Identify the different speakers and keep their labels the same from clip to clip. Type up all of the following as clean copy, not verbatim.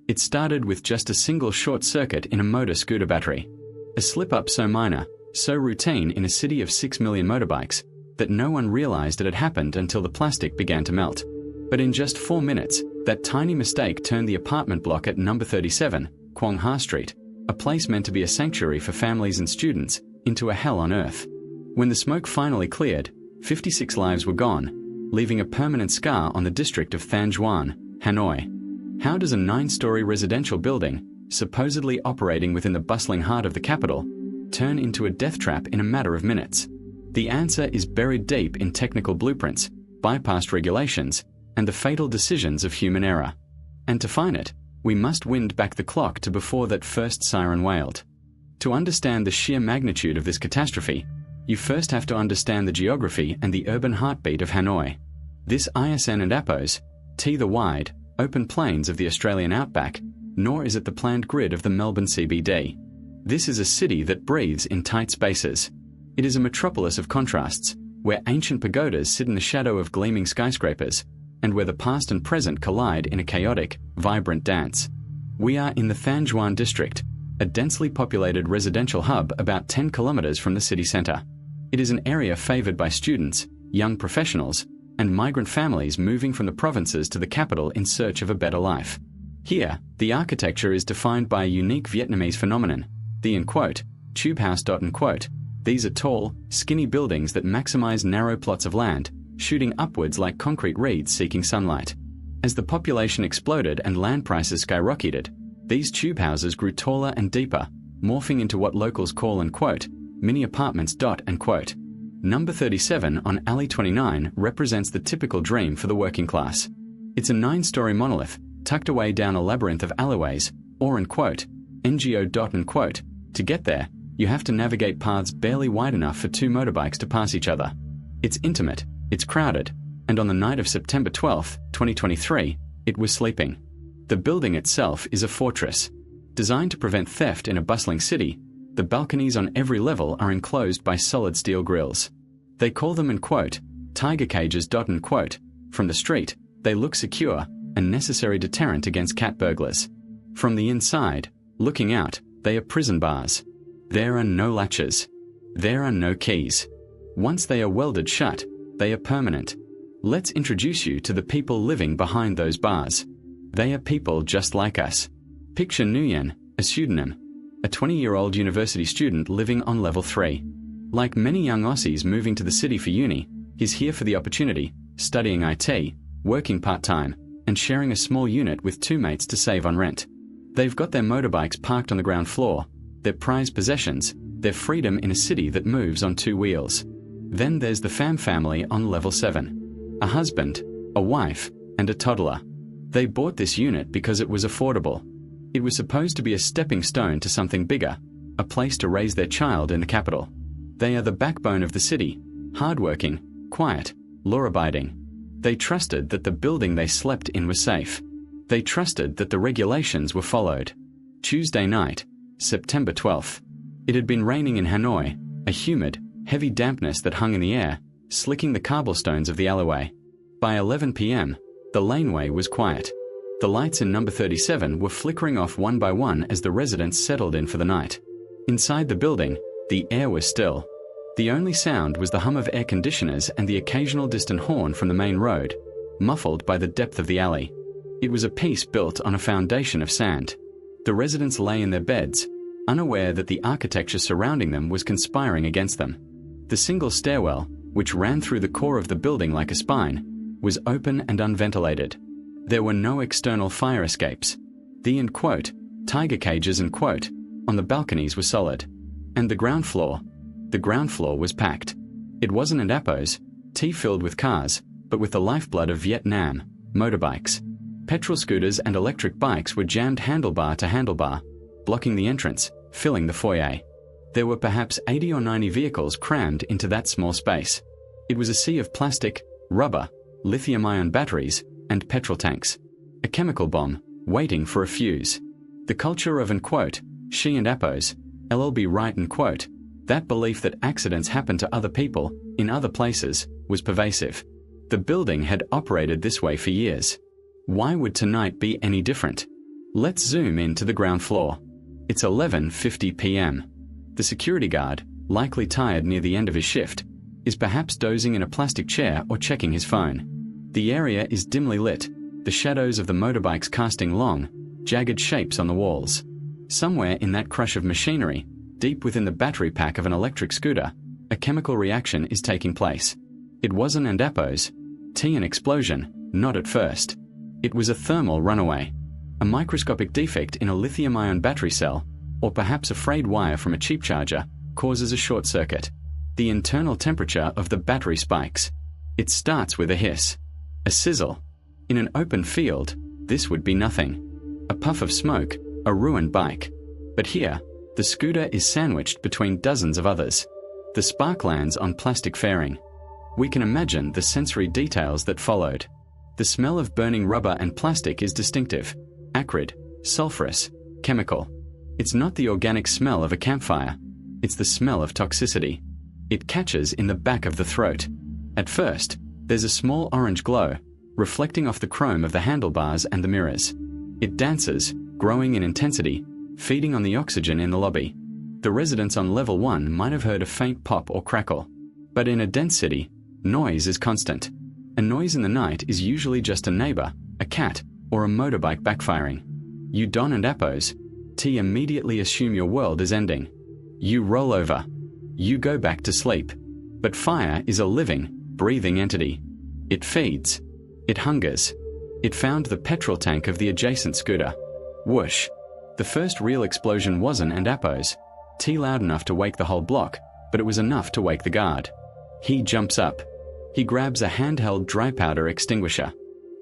Speaker 1: It started with just a single short circuit in a motor scooter battery. A slip-up so minor, so routine in a city of 6 million motorbikes, that no one realized it had happened until the plastic began to melt. But in just 4 minutes, that tiny mistake turned the apartment block at number 37, Khuong Ha Street, a place meant to be a sanctuary for families and students, into a hell on earth. When the smoke finally cleared, 56 lives were gone, leaving a permanent scar on the district of Thanh Xuan, Hanoi. How does a 9-story residential building, supposedly operating within the bustling heart of the capital, turn into a death trap in a matter of minutes? The answer is buried deep in technical blueprints, bypassed regulations, and the fatal decisions of human error. And to find it, we must wind back the clock to before that first siren wailed. To understand the sheer magnitude of this catastrophe, you first have to understand the geography and the urban heartbeat of Hanoi. This ISN and APOS, the wide, open plains of the Australian outback, nor is it the planned grid of the Melbourne CBD. This is a city that breathes in tight spaces. It is a metropolis of contrasts, where ancient pagodas sit in the shadow of gleaming skyscrapers, and where the past and present collide in a chaotic, vibrant dance. We are in the Thanh Xuan district, a densely populated residential hub about 10 kilometers from the city centre. It is an area favoured by students, young professionals, and migrant families moving from the provinces to the capital in search of a better life. Here, the architecture is defined by a unique Vietnamese phenomenon, the tube house. These are tall, skinny buildings that maximize narrow plots of land, shooting upwards like concrete reeds seeking sunlight. As the population exploded and land prices skyrocketed, these tube houses grew taller and deeper, morphing into what locals call mini apartments. Number 37 on Alley 29 represents the typical dream for the working class. It's a 9-story monolith, tucked away down a labyrinth of alleyways, or NGO. To get there, you have to navigate paths barely wide enough for 2 motorbikes to pass each other. It's intimate, it's crowded, and on the night of September 12, 2023, it was sleeping. The building itself is a fortress. Designed to prevent theft in a bustling city, the balconies on every level are enclosed by solid steel grills. They call them tiger cages. From the street, they look secure, a necessary deterrent against cat burglars. From the inside, looking out, they are prison bars. There are no latches. There are no keys. Once they are welded shut, they are permanent. Let's introduce you to the people living behind those bars. They are people just like us. Picture Nguyen, a pseudonym, a 20-year-old university student living on level 3. Like many young Aussies moving to the city for uni, he's here for the opportunity, studying IT, working part-time, and sharing a small unit with 2 mates to save on rent. They've got their motorbikes parked on the ground floor, their prized possessions, their freedom in a city that moves on 2 wheels. Then there's the Pham family on level 7. A husband, a wife, and a toddler. They bought this unit because it was affordable. It was supposed to be a stepping stone to something bigger, a place to raise their child in the capital. They are the backbone of the city, hardworking, quiet, law-abiding. They trusted that the building they slept in was safe. They trusted that the regulations were followed. Tuesday night, September 12th. It had been raining in Hanoi, a humid, heavy dampness that hung in the air, slicking the cobblestones of the alleyway. By 11 p.m., the laneway was quiet. The lights in number 37 were flickering off one by one as the residents settled in for the night. Inside the building, the air was still. The only sound was the hum of air conditioners and the occasional distant horn from the main road, muffled by the depth of the alley. It was a piece built on a foundation of sand. The residents lay in their beds, unaware that the architecture surrounding them was conspiring against them. The single stairwell, which ran through the core of the building like a spine, was open and unventilated. There were no external fire escapes. The tiger cages on the balconies were solid. And the ground floor was packed. It wasn't an Apos, filled with cars, but with the lifeblood of Vietnam, motorbikes. Petrol scooters and electric bikes were jammed handlebar to handlebar, blocking the entrance, filling the foyer. There were perhaps 80 or 90 vehicles crammed into that small space. It was a sea of plastic, rubber, lithium-ion batteries, and petrol tanks. A chemical bomb, waiting for a fuse. The culture of she and Apos, LLB right that belief that accidents happen to other people, in other places, was pervasive. The building had operated this way for years. Why would tonight be any different? Let's zoom in to the ground floor. It's 11:50 p.m. The security guard, likely tired near the end of his shift, is perhaps dozing in a plastic chair or checking his phone. The area is dimly lit, the shadows of the motorbikes casting long, jagged shapes on the walls. Somewhere in that crush of machinery, deep within the battery pack of an electric scooter, a chemical reaction is taking place. It wasn't an an explosion, not at first. It was a thermal runaway. A microscopic defect in a lithium-ion battery cell, or perhaps a frayed wire from a cheap charger, causes a short circuit. The internal temperature of the battery spikes. It starts with a hiss, a sizzle. In an open field, this would be nothing. A puff of smoke, a ruined bike. But here, the scooter is sandwiched between dozens of others. The spark lands on plastic fairing. We can imagine the sensory details that followed. The smell of burning rubber and plastic is distinctive, acrid, sulfurous, chemical. It's not the organic smell of a campfire. It's the smell of toxicity. It catches in the back of the throat. At first, there's a small orange glow, reflecting off the chrome of the handlebars and the mirrors. It dances, growing in intensity, feeding on the oxygen in the lobby. The residents on level 1 might have heard a faint pop or crackle. But in a dense city, noise is constant. A noise in the night is usually just a neighbor, a cat, or a motorbike backfiring. You don and appos, immediately assume your world is ending. You roll over. You go back to sleep. But fire is a living, breathing entity. It feeds. It hungers. It found the petrol tank of the adjacent scooter. Whoosh. The first real explosion wasn't and appos. Loud enough to wake the whole block, but it was enough to wake the guard. He jumps up. He grabs a handheld dry powder extinguisher.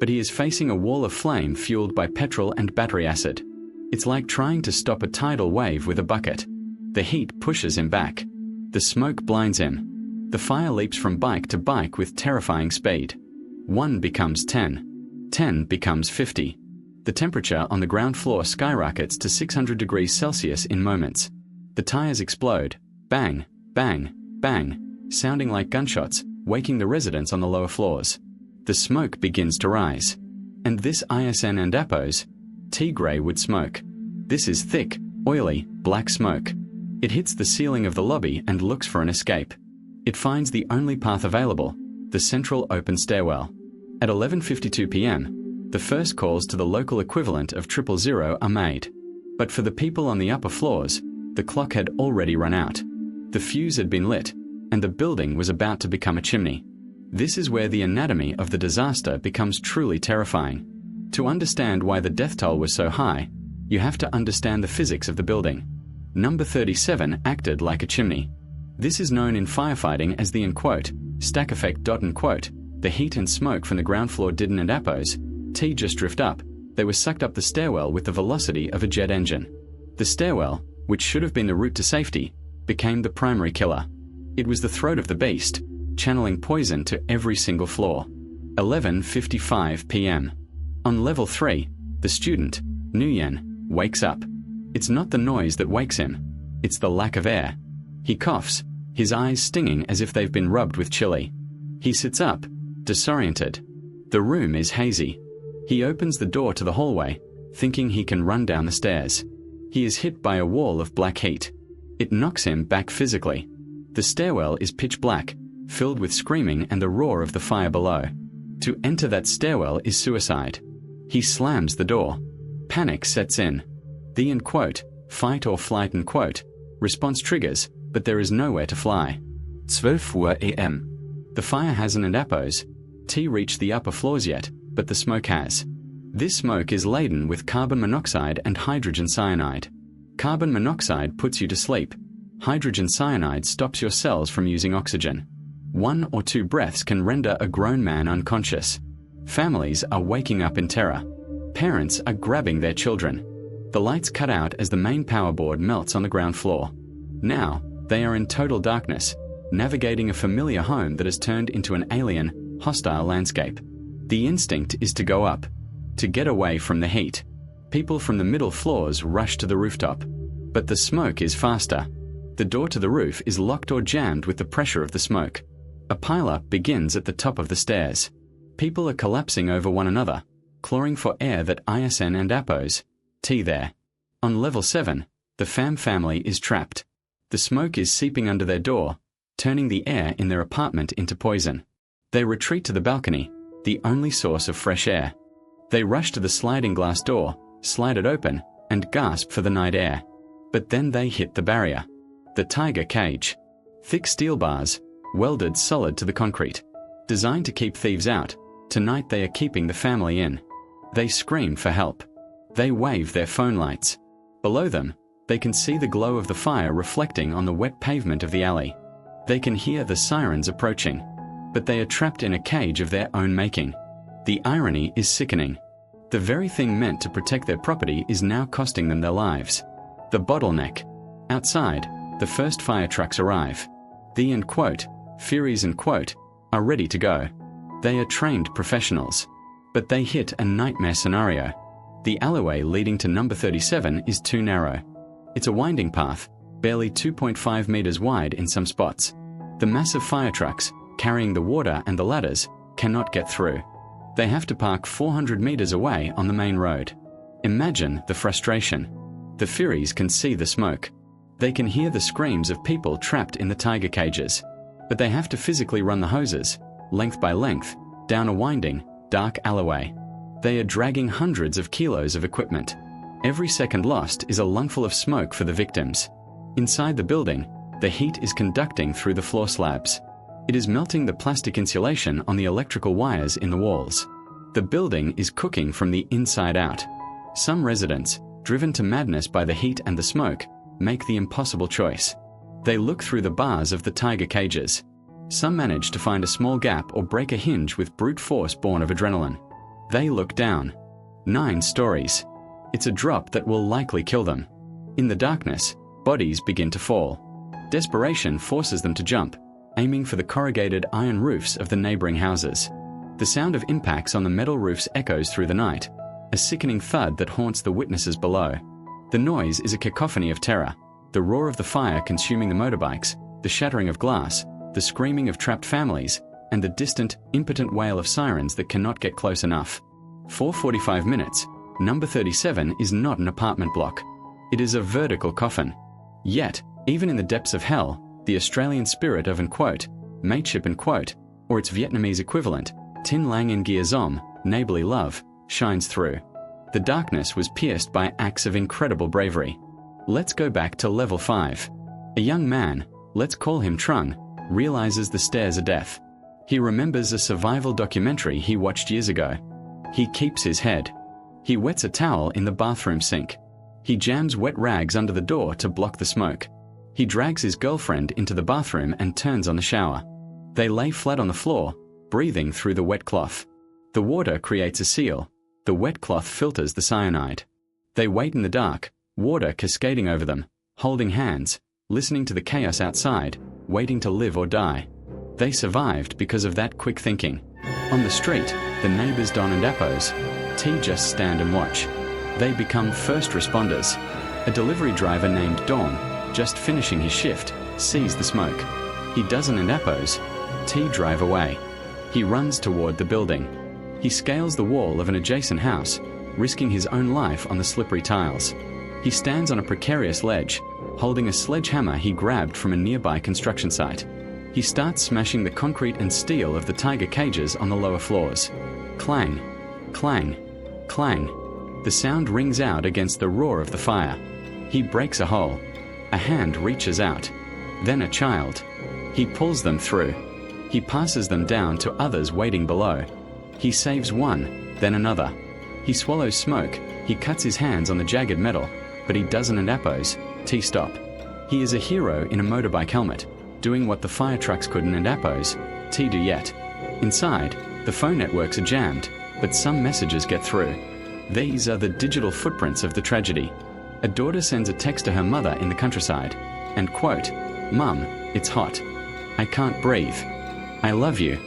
Speaker 1: But he is facing a wall of flame fueled by petrol and battery acid. It's like trying to stop a tidal wave with a bucket. The heat pushes him back. The smoke blinds him. The fire leaps from bike to bike with terrifying speed. 1 becomes 10. 10 becomes 50. The temperature on the ground floor skyrockets to 600 degrees Celsius in moments. The tires explode. Bang, bang, bang, sounding like gunshots, waking the residents on the lower floors. The smoke begins to rise. And this ISN and appos, grey wood smoke. This is thick, oily, black smoke. It hits the ceiling of the lobby and looks for an escape. It finds the only path available, the central open stairwell. At 11:52 p.m., the first calls to the local equivalent of 000 are made. But for the people on the upper floors, the clock had already run out. The fuse had been lit, and the building was about to become a chimney. This is where the anatomy of the disaster becomes truly terrifying. To understand why the death toll was so high, you have to understand the physics of the building. Number 37 acted like a chimney. This is known in firefighting as the stack effect. The heat and smoke from the ground floor didn't and appos, just drift up. They were sucked up the stairwell with the velocity of a jet engine. The stairwell, which should have been the route to safety, became the primary killer. It was the throat of the beast, channeling poison to every single floor. 11:55 p.m. On level 3, the student, Nguyen, wakes up. It's not the noise that wakes him. It's the lack of air. He coughs, his eyes stinging as if they've been rubbed with chili. He sits up, disoriented. The room is hazy. He opens the door to the hallway, thinking he can run down the stairs. He is hit by a wall of black heat. It knocks him back physically. The stairwell is pitch black, filled with screaming and the roar of the fire below. To enter that stairwell is suicide. He slams the door. Panic sets in. The fight or flight response triggers, but there is nowhere to fly. 12 a.m. The fire hasn't and appos, reached the upper floors yet, but the smoke has. This smoke is laden with carbon monoxide and hydrogen cyanide. Carbon monoxide puts you to sleep. Hydrogen cyanide stops your cells from using oxygen. 1 or 2 breaths can render a grown man unconscious. Families are waking up in terror. Parents are grabbing their children. The lights cut out as the main power board melts on the ground floor. Now, they are in total darkness, navigating a familiar home that has turned into an alien, hostile landscape. The instinct is to go up, to get away from the heat. People from the middle floors rush to the rooftop. But the smoke is faster. The door to the roof is locked or jammed with the pressure of the smoke. A pile-up begins at the top of the stairs. People are collapsing over one another, clawing for air that ISN and appos, T there. On level 7, the Pham family is trapped. The smoke is seeping under their door, turning the air in their apartment into poison. They retreat to the balcony, the only source of fresh air. They rush to the sliding glass door, slide it open, and gasp for the night air. But then they hit the barrier. The tiger cage. Thick steel bars, welded solid to the concrete. Designed to keep thieves out, tonight they are keeping the family in. They scream for help. They wave their phone lights. Below them, they can see the glow of the fire reflecting on the wet pavement of the alley. They can hear the sirens approaching. But they are trapped in a cage of their own making. The irony is sickening. The very thing meant to protect their property is now costing them their lives. The bottleneck. Outside, the first fire trucks arrive. The Furies are ready to go. They are trained professionals. But they hit a nightmare scenario. The alleyway leading to number 37 is too narrow. It's a winding path, barely 2.5 meters wide in some spots. The massive fire trucks, carrying the water and the ladders, cannot get through. They have to park 400 meters away on the main road. Imagine the frustration. The Furies can see the smoke. They can hear the screams of people trapped in the tiger cages. But they have to physically run the hoses, length by length, down a winding, dark alleyway. They are dragging hundreds of kilos of equipment. Every second lost is a lungful of smoke for the victims. Inside the building, the heat is conducting through the floor slabs. It is melting the plastic insulation on the electrical wires in the walls. The building is cooking from the inside out. Some residents, driven to madness by the heat and the smoke, make the impossible choice. They look through the bars of the tiger cages. Some manage to find a small gap or break a hinge with brute force born of adrenaline. They look down. 9 stories. It's a drop that will likely kill them. In the darkness, bodies begin to fall. Desperation forces them to jump, aiming for the corrugated iron roofs of the neighboring houses. The sound of impacts on the metal roofs echoes through the night, a sickening thud that haunts the witnesses below. The noise is a cacophony of terror, the roar of the fire consuming the motorbikes, the shattering of glass, the screaming of trapped families, and the distant, impotent wail of sirens that cannot get close enough. 4:45 minutes, number 37 is not an apartment block. It is a vertical coffin. Yet, even in the depths of hell, the Australian spirit of mateship or its Vietnamese equivalent, Tin Lang Gia Zom, neighborly love, shines through. The darkness was pierced by acts of incredible bravery. Let's go back to level 5. A young man, let's call him Trung, realizes the stairs are death. He remembers a survival documentary he watched years ago. He keeps his head. He wets a towel in the bathroom sink. He jams wet rags under the door to block the smoke. He drags his girlfriend into the bathroom and turns on the shower. They lay flat on the floor, breathing through the wet cloth. The water creates a seal. The wet cloth filters the cyanide. They wait in the dark, water cascading over them, holding hands, listening to the chaos outside, waiting to live or die. They survived because of that quick thinking. On the street, the neighbours Don and Appos, T just stand and watch. They become first responders. A delivery driver named Don, just finishing his shift, sees the smoke. He doesn't and Appos, T drive away. He runs toward the building. He scales the wall of an adjacent house, risking his own life on the slippery tiles. He stands on a precarious ledge, holding a sledgehammer he grabbed from a nearby construction site. He starts smashing the concrete and steel of the tiger cages on the lower floors. Clang, clang, clang. The sound rings out against the roar of the fire. He breaks a hole. A hand reaches out. Then a child. He pulls them through. He passes them down to others waiting below. He saves one, then another. He swallows smoke. He cuts his hands on the jagged metal, but he doesn't and Appos, T stop. He is a hero in a motorbike helmet, doing what the fire trucks couldn't and Appos, T do yet. Inside, the phone networks are jammed, but some messages get through. These are the digital footprints of the tragedy. A daughter sends a text to her mother in the countryside, and "Mum, it's hot. I can't breathe. I love you.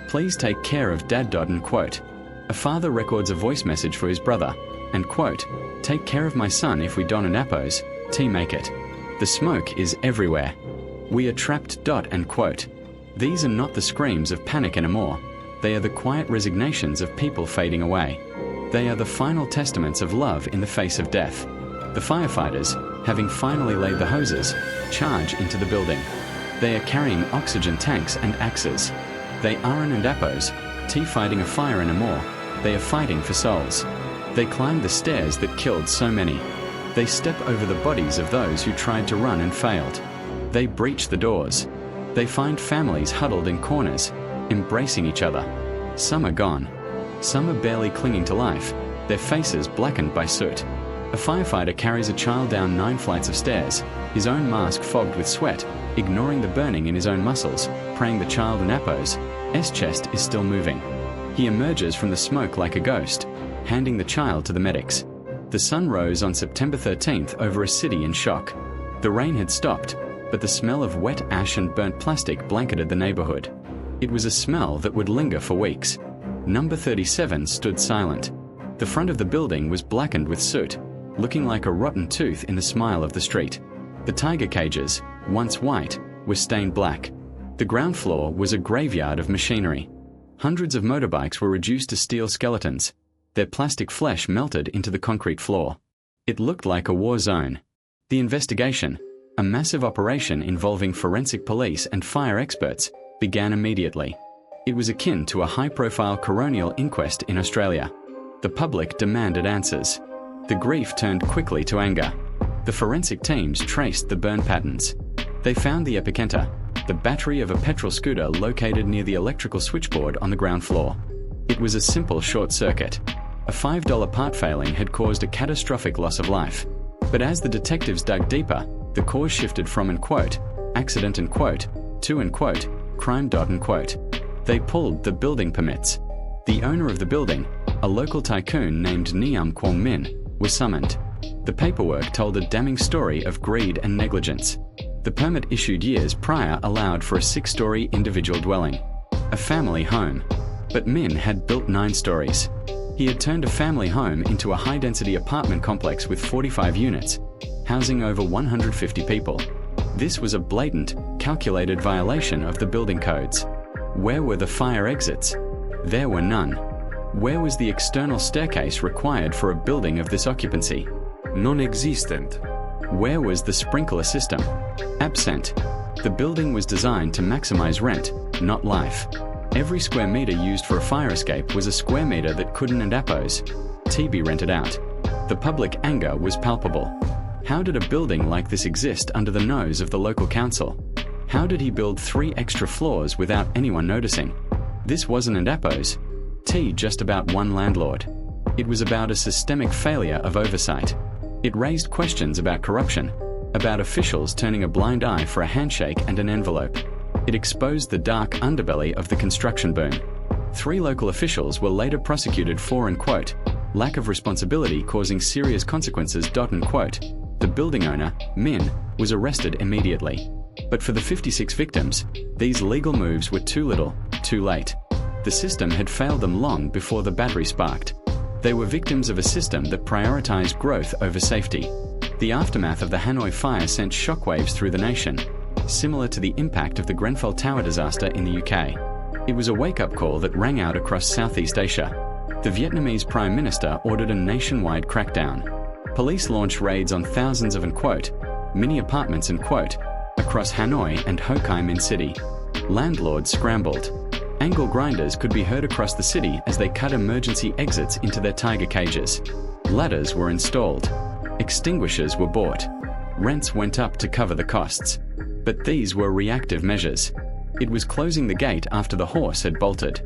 Speaker 1: Please take care of Dad." A father records a voice message for his brother, and "Take care of my son if we Don and Appos, T make it. The smoke is everywhere. We are trapped." These are not the screams of panic anymore. They are the quiet resignations of people fading away. They are the final testaments of love in the face of death. The firefighters, having finally laid the hoses, charge into the building. They are carrying oxygen tanks and axes. They aren't and appos, fighting a fire in a moor. They are fighting for souls. They climb the stairs that killed so many. They step over the bodies of those who tried to run and failed. They breach the doors. They find families huddled in corners, embracing each other. Some are gone. Some are barely clinging to life, their faces blackened by soot. A firefighter carries a child down 9 flights of stairs, his own mask fogged with sweat, ignoring the burning in his own muscles, praying the child in Apo's chest is still moving. He emerges from the smoke like a ghost, handing the child to the medics. The sun rose on September 13th over a city in shock. The rain had stopped, but the smell of wet ash and burnt plastic blanketed the neighborhood. It was a smell that would linger for weeks. Number 37 stood silent. The front of the building was blackened with soot, looking like a rotten tooth in the smile of the street. The tiger cages, once white, were stained black. The ground floor was a graveyard of machinery. Hundreds of motorbikes were reduced to steel skeletons. Their plastic flesh melted into the concrete floor. It looked like a war zone. The investigation, a massive operation involving forensic police and fire experts, began immediately. It was akin to a high-profile coronial inquest in Australia. The public demanded answers. The grief turned quickly to anger. The forensic teams traced the burn patterns. They found the epicenter, the battery of a petrol scooter located near the electrical switchboard on the ground floor. It was a simple short circuit. A $5 part failing had caused a catastrophic loss of life. But as the detectives dug deeper, the cause shifted from accident to crime. They pulled the building permits. The owner of the building, a local tycoon named Kwong Min, was summoned. The paperwork told a damning story of greed and negligence. The permit issued years prior allowed for a 6-story individual dwelling, a family home. But Min had built 9 stories. He had turned a family home into a high-density apartment complex with 45 units, housing over 150 people. This was a blatant, calculated violation of the building codes. Where were the fire exits? There were none. Where was the external staircase required for a building of this occupancy? Non-existent. Where was the sprinkler system? Absent. The building was designed to maximize rent, not life. Every square meter used for a fire escape was a square meter that couldn't and appos be rented out. The public anger was palpable. How did a building like this exist under the nose of the local council? How did he build 3 extra floors without anyone noticing? This wasn't an appos just about one landlord. It was about a systemic failure of oversight. It raised questions about corruption, about officials turning a blind eye for a handshake and an envelope. It exposed the dark underbelly of the construction boom. 3 local officials were later prosecuted for lack of responsibility causing serious consequences. The building owner, Min, was arrested immediately. But for the 56 victims, these legal moves were too little, too late. The system had failed them long before the battery sparked. They were victims of a system that prioritized growth over safety. The aftermath of the Hanoi fire sent shockwaves through the nation, similar to the impact of the Grenfell Tower disaster in the UK. It was a wake-up call that rang out across Southeast Asia. The Vietnamese Prime Minister ordered a nationwide crackdown. Police launched raids on thousands of mini apartments across Hanoi and Ho Chi Minh City. Landlords scrambled. Angle grinders could be heard across the city as they cut emergency exits into their tiger cages. Ladders were installed. Extinguishers were bought. Rents went up to cover the costs. But these were reactive measures. It was closing the gate after the horse had bolted.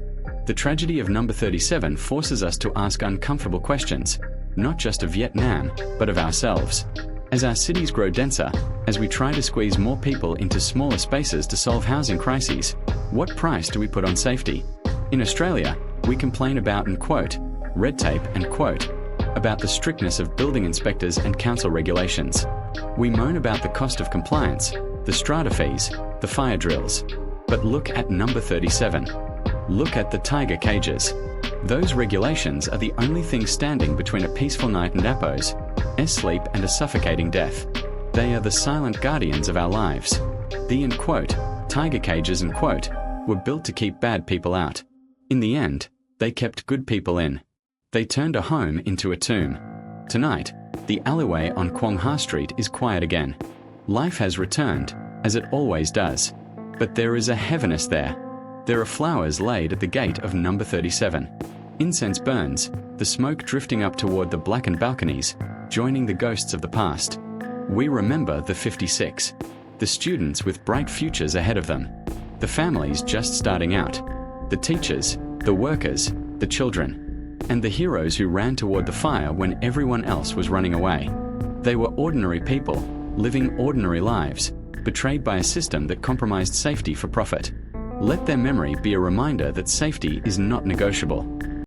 Speaker 1: The tragedy of number 37 forces us to ask uncomfortable questions, not just of Vietnam, but of ourselves. As our cities grow denser, as we try to squeeze more people into smaller spaces to solve housing crises, what price do we put on safety? In Australia, we complain about red tape about the strictness of building inspectors and council regulations. We moan about the cost of compliance, the strata fees, the fire drills. But look at number 37. Look at the tiger cages. Those regulations are the only thing standing between a peaceful night and appos sleep and a suffocating death. They are the silent guardians of our lives. The tiger cages were built to keep bad people out. In the end, they kept good people in. They turned a home into a tomb. Tonight, the alleyway on Khuong Ha Street is quiet again. Life has returned, as it always does. But there is a heaviness there. There are flowers laid at the gate of number 37. Incense burns, the smoke drifting up toward the blackened balconies, joining the ghosts of the past. We remember the 56. The students with bright futures ahead of them. The families just starting out. The teachers, the workers, the children. And the heroes who ran toward the fire when everyone else was running away. They were ordinary people, living ordinary lives, betrayed by a system that compromised safety for profit. Let their memory be a reminder that safety is not negotiable.